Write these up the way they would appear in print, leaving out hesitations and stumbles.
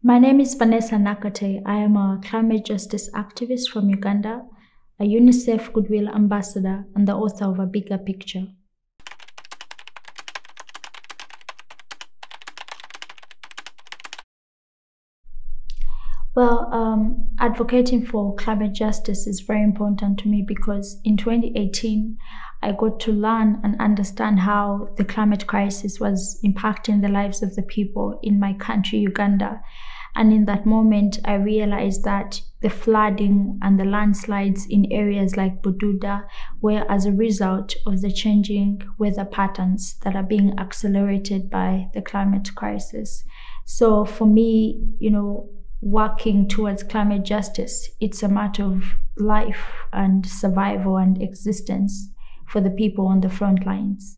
My name is Vanessa Nakate. I am a climate justice activist from Uganda, a UNICEF Goodwill Ambassador, and the author of A Bigger Picture. Well, advocating for climate justice is very important to me because in 2018, I got to learn and understand how the climate crisis was impacting the lives of the people in my country, Uganda. And in that moment, I realized that the flooding and the landslides in areas like Bududa were as a result of the changing weather patterns that are being accelerated by the climate crisis. So for me, working towards climate justice, it's a matter of life and survival and existence for the people on the front lines.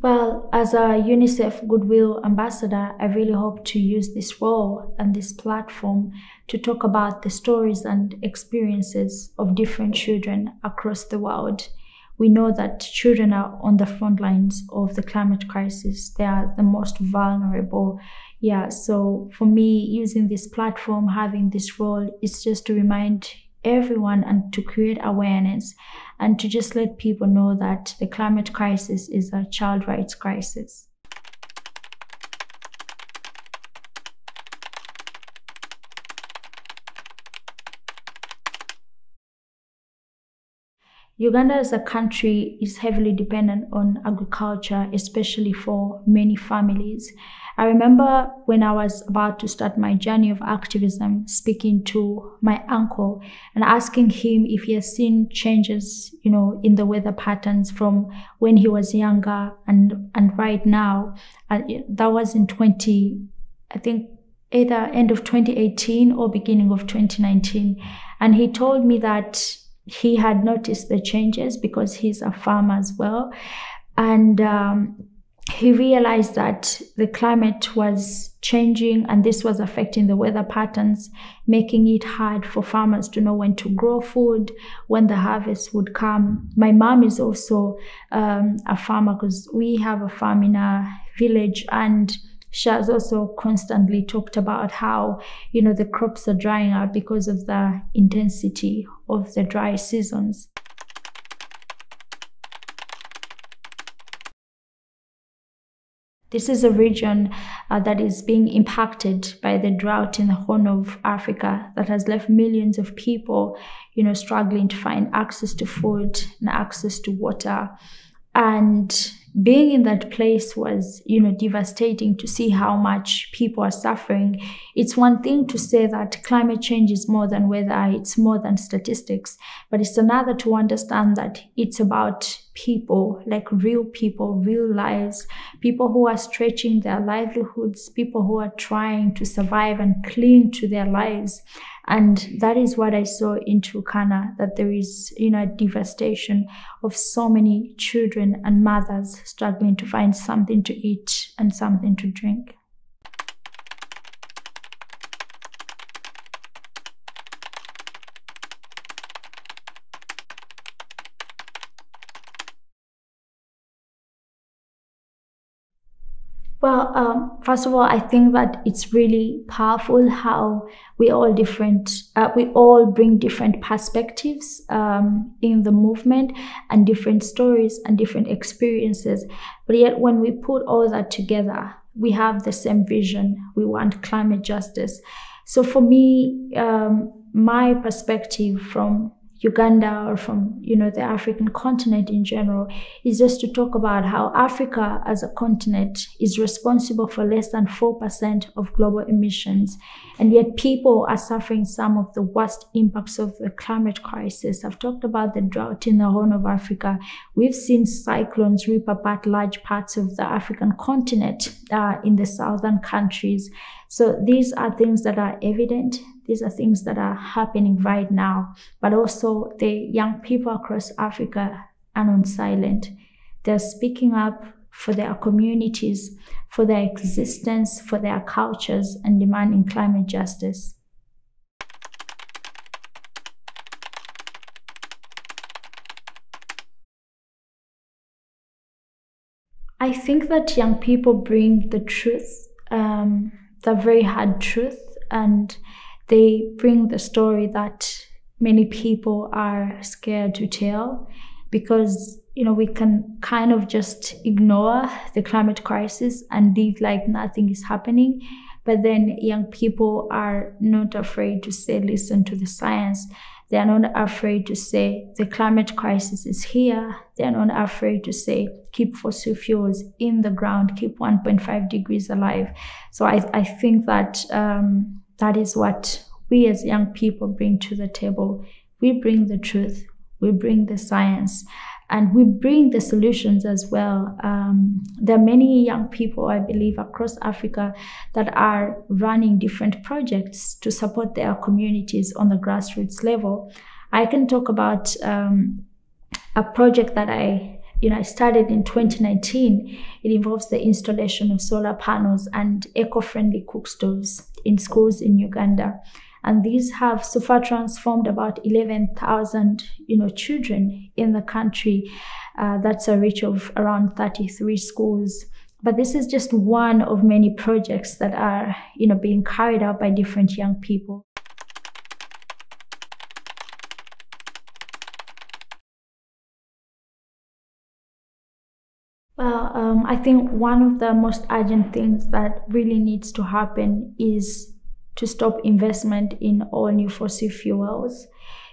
Well, as a UNICEF Goodwill Ambassador, I really hope to use this role and this platform to talk about the stories and experiences of different children across the world. We know that children are on the front lines of the climate crisis. They are the most vulnerable. So for me, using this platform, having this role, is just to remind everyone and to create awareness and to just let people know that the climate crisis is a child rights crisis. Uganda as a country is heavily dependent on agriculture, especially for many families. I remember when I was about to start my journey of activism, speaking to my uncle and asking him if he has seen changes, in the weather patterns from when he was younger and right now. That was in either end of 2018 or beginning of 2019. And he told me that he had noticed the changes because he's a farmer as well. And he realized that the climate was changing and this was affecting the weather patterns, making it hard for farmers to know when to grow food, when the harvest would come. My mom is also a farmer because we have a farm in a village, and she has also constantly talked about how, the crops are drying out because of the intensity of the dry seasons. This is a region that is being impacted by the drought in the Horn of Africa that has left millions of people, struggling to find access to food and access to water. And being in that place was, devastating to see how much people are suffering. It's one thing to say that climate change is more than weather, it's more than statistics, but it's another to understand that it's about people, like real people, real lives, people who are stretching their livelihoods, people who are trying to survive and cling to their lives. And that is what I saw in Turkana, that there is, a devastation of so many children and mothers struggling to find something to eat and something to drink. Well, first of all, I think that it's really powerful how we all bring different perspectives in the movement and different stories and different experiences. But yet when we put all that together, we have the same vision. We want climate justice. So for me, my perspective from Uganda or from, the African continent in general is just to talk about how Africa as a continent is responsible for less than 4% of global emissions. And yet people are suffering some of the worst impacts of the climate crisis. I've talked about the drought in the Horn of Africa. We've seen cyclones rip apart large parts of the African continent in the southern countries. So these are things that are evident. These are things that are happening right now, but also the young people across Africa are not silent. They're speaking up for their communities, for their existence, for their cultures, and demanding climate justice. I think that young people bring the truth, the very hard truth, and they bring the story that many people are scared to tell, because we can kind of just ignore the climate crisis and live like nothing is happening. But then young people are not afraid to say, listen to the science. They are not afraid to say the climate crisis is here. They are not afraid to say, keep fossil fuels in the ground, keep 1.5 degrees alive. So I think that that is what we as young people bring to the table. We bring the truth, we bring the science, and we bring the solutions as well. There are many young people, I believe, across Africa that are running different projects to support their communities on the grassroots level. I can talk about a project that I started in 2019. It involves the installation of solar panels and eco-friendly cook stoves in schools in Uganda. And these have so far transformed about 11,000, children in the country. That's a reach of around 33 schools. But this is just one of many projects that are, being carried out by different young people. Well, I think one of the most urgent things that really needs to happen is to stop investment in all new fossil fuels,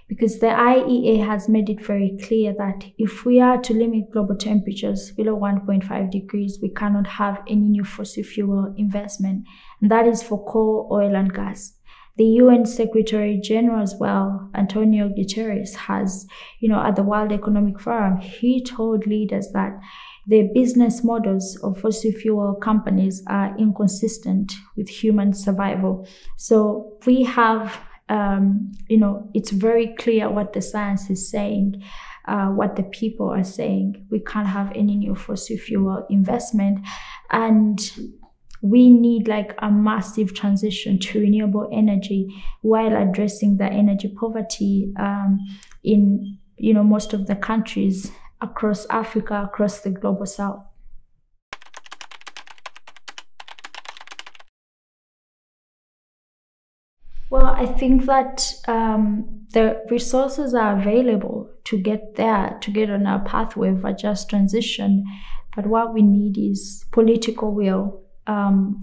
because the IEA has made it very clear that if we are to limit global temperatures below 1.5 degrees, we cannot have any new fossil fuel investment. And that is for coal, oil, and gas. The UN Secretary General as well, Antonio Guterres, has, at the World Economic Forum, he told leaders that the business models of fossil fuel companies are inconsistent with human survival. So we have, it's very clear what the science is saying, what the people are saying. We can't have any new fossil fuel investment. And we need like a massive transition to renewable energy while addressing the energy poverty in, most of the countries across Africa, across the global south. Well, I think that the resources are available to get there, to get on a pathway of a just transition. But what we need is political will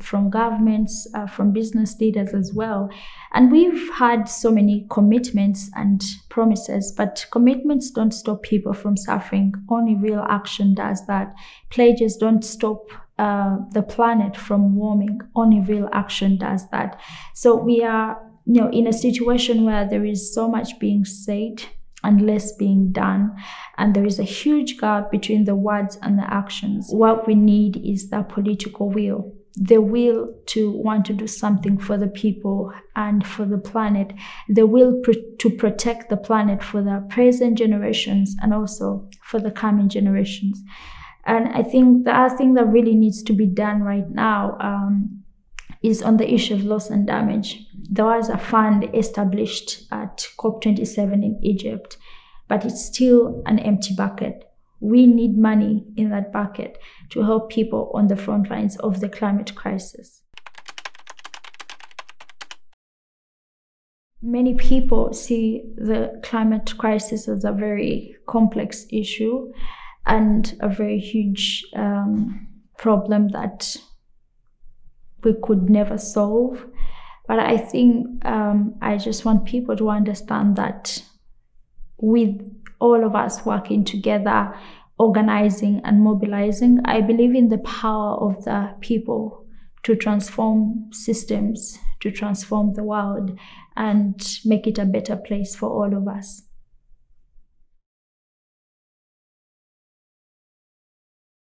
from governments, from business leaders as well. And we've had so many commitments and promises, but commitments don't stop people from suffering. Only real action does that. Pledges don't stop the planet from warming. Only real action does that. So we are, in a situation where there is so much being said and less being done, and there is a huge gap between the words and the actions. What we need is the political will, the will to want to do something for the people and for the planet, the will to protect the planet for the present generations and also for the coming generations. And I think the other thing that really needs to be done right now is on the issue of loss and damage. There was a fund established at COP27 in Egypt, but it's still an empty bucket. We need money in that bucket to help people on the front lines of the climate crisis. Many people see the climate crisis as a very complex issue and a very huge problem that we could never solve. But I think I just want people to understand that with all of us working together, organizing and mobilizing, I believe in the power of the people to transform systems, to transform the world and make it a better place for all of us.